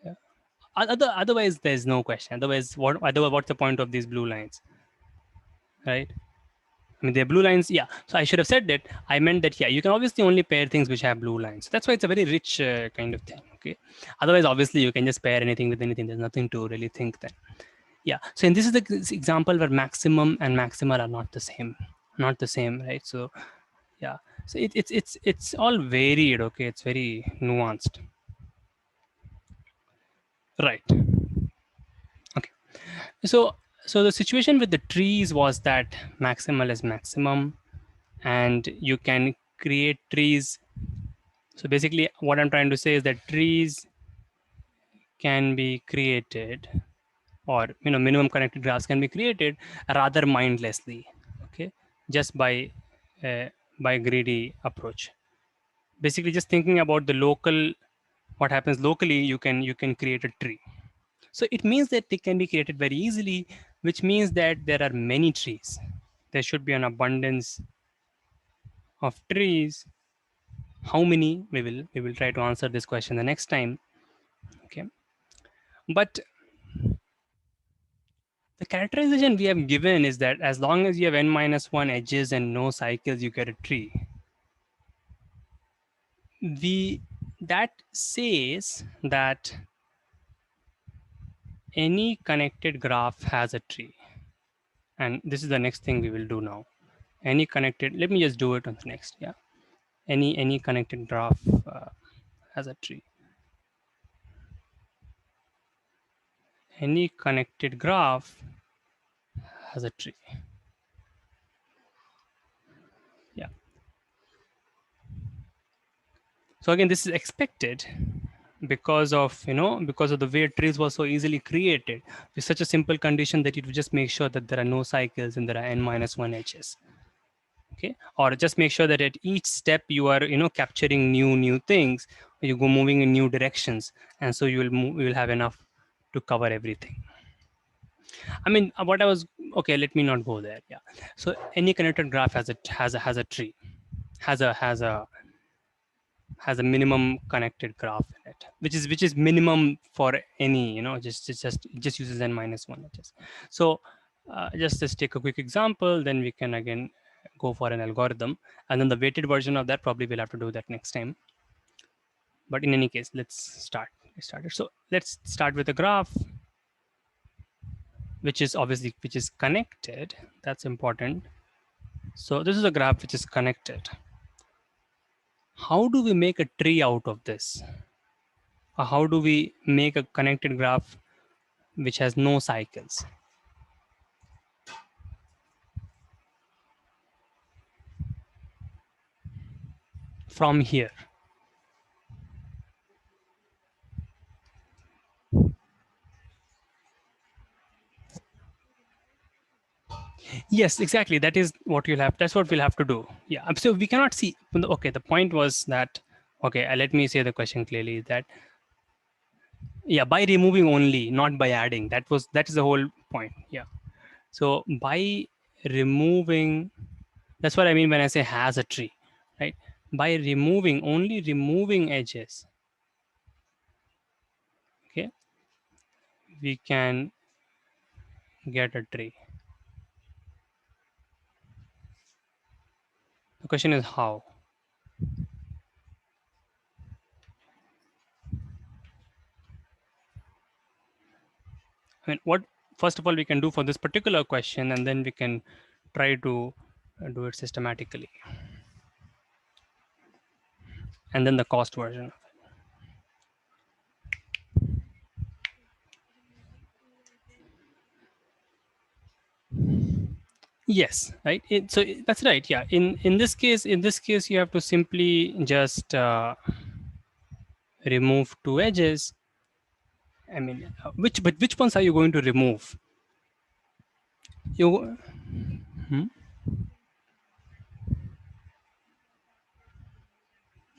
A: Yeah. Otherwise, there's no question. Otherwise, what's the point of these blue lines, right? I mean, they're blue lines. Yeah. So I should have said that. I meant that, yeah, you can obviously only pair things which have blue lines. That's why it's a very rich kind of thing. Okay. Otherwise, obviously, you can just pair anything with anything. There's nothing to really think then. Yeah. So, and this is the example where maximum and maximal are not the same. Not the same, right? So, yeah. So it's all varied. Okay. It's very nuanced. Right. Okay. So the situation with the trees was that maximal is maximum, and you can create trees. So basically what I'm trying to say is that trees can be created, or minimum connected graphs can be created rather mindlessly, okay, just uh, by greedy approach. Basically just thinking about the local, what happens locally, you can create a tree. So it means that they can be created very easily, which means that there are many trees. There should be an abundance of trees. How many? We will try to answer this question the next time. Okay. But the characterization we have given is that as long as you have n-1 edges and no cycles, you get a tree. We that says that any connected graph has a tree. And this is the next thing we will do now. Any connected, let me just do it on the next. Yeah. Any connected graph has a tree. Any connected graph has a tree. Yeah. So again, this is expected because of because of the way trees were so easily created with such a simple condition that it will just make sure that there are no cycles and there are n-1 edges. Okay, or just make sure that at each step you are capturing new things, you go moving in new directions, and so you will have enough to cover everything. I mean, what I was okay, let me not go there. Yeah, so any connected graph has a tree, has a minimum connected graph in it, which is minimum for any, just uses n-1 edges. So just take a quick example, then we can again go for an algorithm, and then the weighted version of that probably we'll have to do that next time. But in any case, let's start. So let's start with a graph which is connected. That's important. So this is a graph which is connected. How do we make a tree out of this? Or how do we make a connected graph which has no cycles? From here. Yes, exactly. That's what we'll have to do. Yeah. So we cannot see. Okay. The point was that, okay, let me say the question clearly, that, yeah, by removing only, not by adding. That is the whole point. Yeah. So by removing, that's what I mean when I say has a tree, right? By only removing edges, okay, we can get a tree. The question is how. I mean, what first of all we can do for this particular question, and then we can try to do it systematically, and then the cost version. Yes, right. That's right. Yeah. In this case, you have to simply just remove two edges. I mean, which ones are you going to remove? You hmm?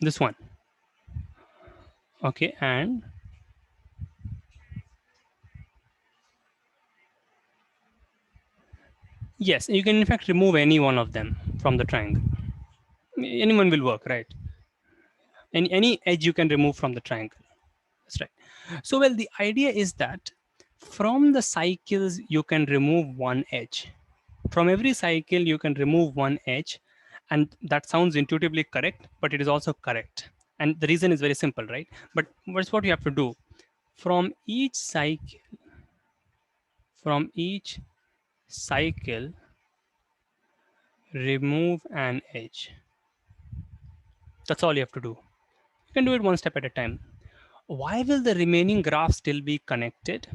A: This one. Okay, and yes, you can in fact remove any one of them from the triangle. Anyone will work, right? Any edge you can remove from the triangle. That's right. So, well, the idea is that from the cycles, you can remove one edge. From every cycle, you can remove one edge. And that sounds intuitively correct, but it is also correct. And the reason is very simple, right? But what's what you have to do? From each cycle, from each cycle, remove an edge. That's all you have to do. You can do it one step at a time. Why will the remaining graph still be connected?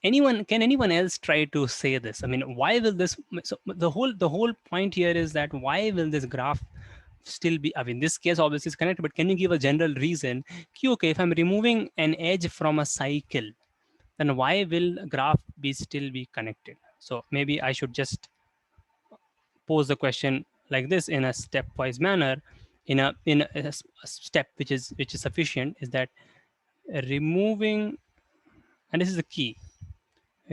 A: Can anyone else try to say this? I mean, why will this, so the whole point here is that why will this graph still be, I mean, this case obviously is connected, but can you give a general reason? Okay, if I'm removing an edge from a cycle, then why will graph be still be connected? So maybe I should just pose the question like this in a stepwise manner, in a step which is sufficient, is that removing, and this is the key,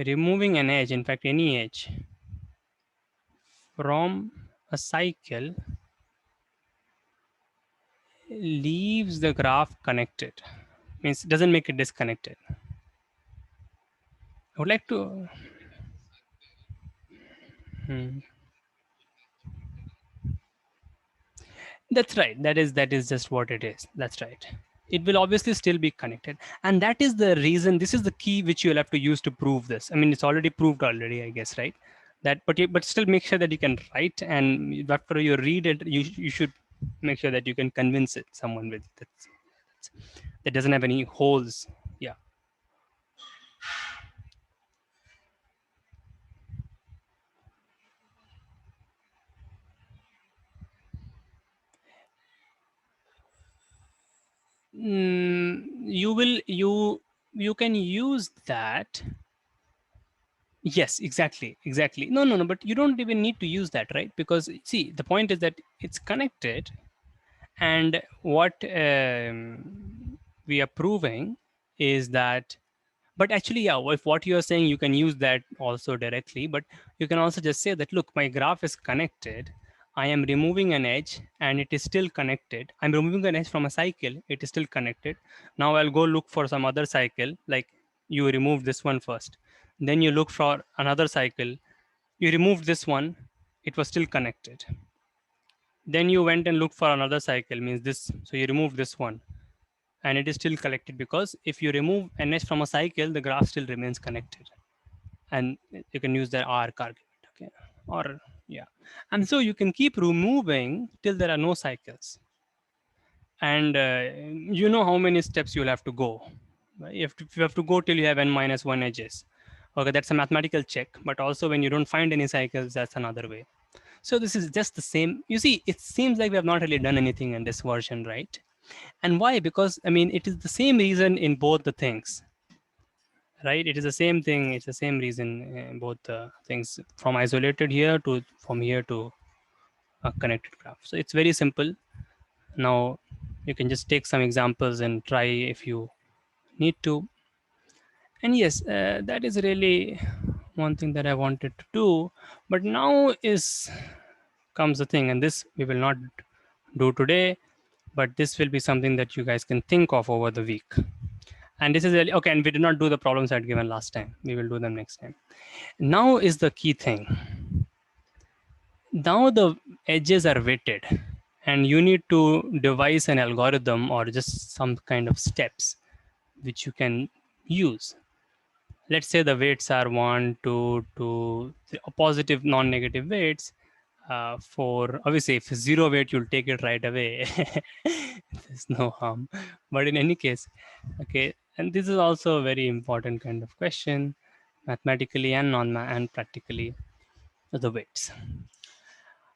A: removing an edge, in fact any edge from a cycle, leaves the graph connected, means doesn't make it disconnected. I would like to hmm, That's right. That is just what it is. That's right. It will obviously still be connected, and that is the reason. This is the key which you will have to use to prove this. I mean, it's already proved already, I guess, right? That, but still make sure that you can write, and after you read it, you should make sure that you can convince it someone with that doesn't have any holes. Yeah. You will you can use that. Yes, exactly. No, but you don't even need to use that, right? Because see, the point is that it's connected, and what we are proving is that. But actually, yeah, if what you are saying, you can use that also directly. But you can also just say that, look, my graph is connected. I am removing an edge, and it is still connected. I'm removing an edge from a cycle. It is still connected. Now I'll go look for some other cycle, like you remove this one first. Then you look for another cycle. You removed this one. It was still connected. Then you went and looked for another cycle, means this. So you remove this one, and it is still connected, because if you remove an edge from a cycle, the graph still remains connected. And you can use the arc argument, okay? Or yeah, and so you can keep removing till there are no cycles, and you know how many steps you'll have to go, right? You have to go till you have n minus 1 edges. Okay, that's a mathematical check, but also when you don't find any cycles, that's another way. So this is just the same. You see, it seems like we have not really done anything in this version, right? And why? Because I mean, it is the same reason in both the things, right? It is the same thing. It's the same reason in both the things, from isolated here to from here to a connected graph. So it's very simple. Now you can just take some examples and try if you need to. And yes, that is really one thing that I wanted to do. But now is comes the thing, and this we will not do today, but this will be something that you guys can think of over the week. And this is really okay. And we did not do the problems I had given last time. We will do them next time. Now is the key thing. Now the edges are weighted, and you need to devise an algorithm or just some kind of steps which you can use. Let's say the weights are 1, 2, 2, positive non-negative weights. For obviously, if zero weight, you'll take it right away. There's no harm. But in any case, okay, and this is also a very important kind of question, mathematically and and practically, the weights.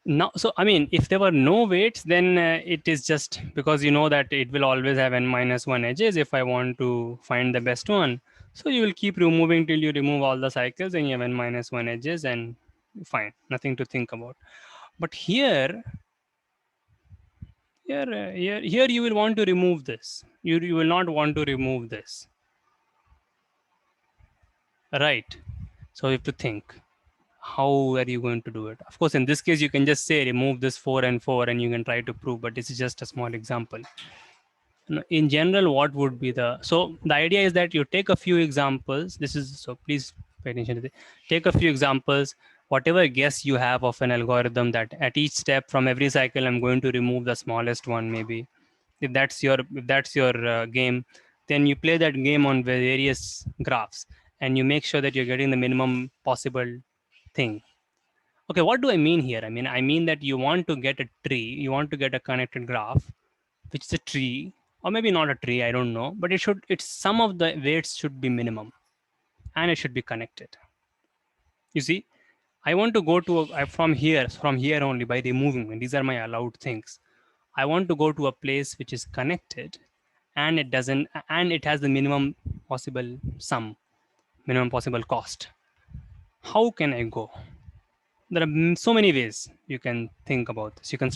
A: Now, so I mean, if there were no weights, then it is just because you know that it will always have n minus 1 edges if I want to find the best one. So you will keep removing till you remove all the cycles and you have n minus 1 edges, and fine, nothing to think about. But here you will want to remove this. You will not want to remove this, right? So you have to think, how are you going to do it? Of course, in this case, you can just say remove this 4 and 4, and you can try to prove, but this is just a small example. In general, what would be so the idea is that you take a few examples. This is so please pay attention to this. Take a few examples, whatever guess you have of an algorithm, that at each step from every cycle I'm going to remove the smallest one, maybe. If that's your game, then you play that game on various graphs, and you make sure that you're getting the minimum possible thing. Okay, what do I mean here? I mean that you want to get a tree, you want to get a connected graph which is a tree, or maybe not a tree, I don't know, but it's some of the weights should be minimum, and it should be connected. You see, I want to go to from here only, by removing, and these are my allowed things. I want to go to a place which is connected, and it has the minimum possible sum, minimum possible cost. How can I go? There are so many ways you can think about this. You can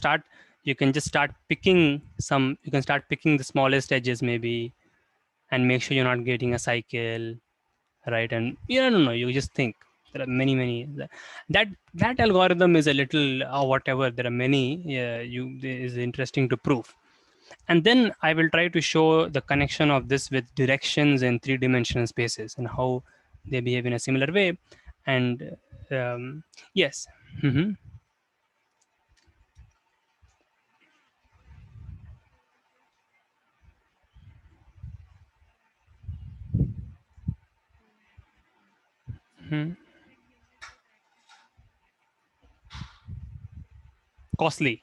A: just start picking you can start picking the smallest edges, maybe, and make sure you're not getting a cycle, right? And I don't know, you just think. There are many that algorithm is a little whatever. There are many, is interesting to prove. And then I will try to show the connection of this with directions in three-dimensional spaces and how they behave in a similar way. And yes. Mhm. Hmm. Costly.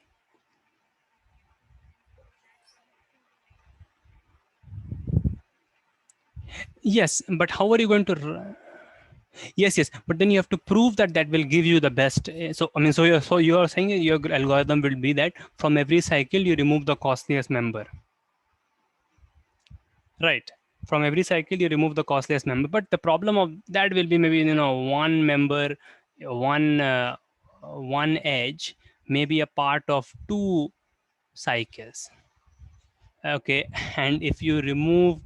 A: Yes, but how are you going to? Yes, yes, but then you have to prove that that will give you the best. So I mean, so you are saying your algorithm will be that from every cycle you remove the costliest member, right? From every cycle you remove the costliest member, but the problem of that will be maybe one member, one one edge, maybe a part of two cycles. Okay, and if you remove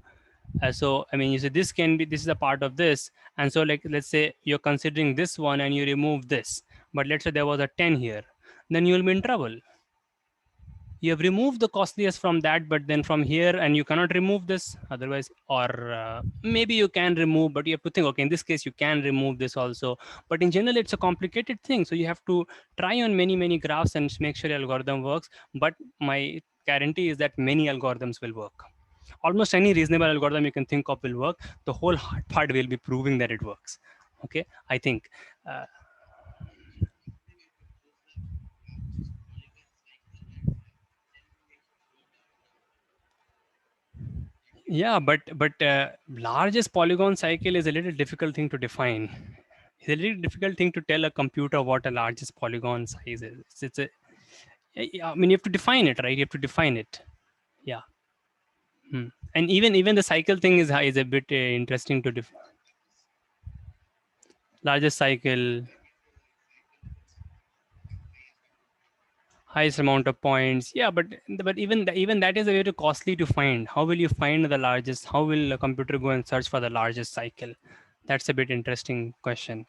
A: so I mean, you say this can be, this is a part of this, and so like let's say you're considering this one and you remove this, but let's say there was a 10 here, then you will be in trouble. You have removed the costliest from that, but then from here, and you cannot remove this otherwise, or maybe you can remove, but you have to think, okay, in this case you can remove this also, but in general it's a complicated thing, so you have to try on many graphs and make sure your algorithm works. But my guarantee is that many algorithms will work. Almost any reasonable algorithm you can think of will work. The whole hard part will be proving that it works. Okay, I think. uh, Yeah, but largest polygon cycle is a little difficult thing to define. It's a little difficult thing to tell a computer what a largest polygon size is. It's a, yeah, I mean, you have to define it, right? You have to define it. Yeah. Hmm. And even the cycle thing is a bit interesting to define. Largest cycle, highest amount of points. Yeah, but even that is a very costly to find. How will you find the largest? How will a computer go and search for the largest cycle? That's a bit interesting question.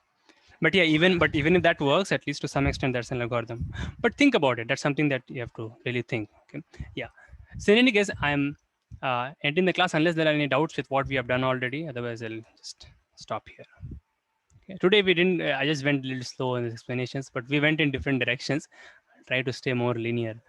A: But yeah, even if that works, at least to some extent that's an algorithm. But think about it, that's something that you have to really think. Okay, yeah. So in any case, I'm ending the class unless there are any doubts with what we have done already. Otherwise I'll just stop here. Okay. Today we didn't I just went a little slow in the explanations, but we went in different directions. Try to stay more linear.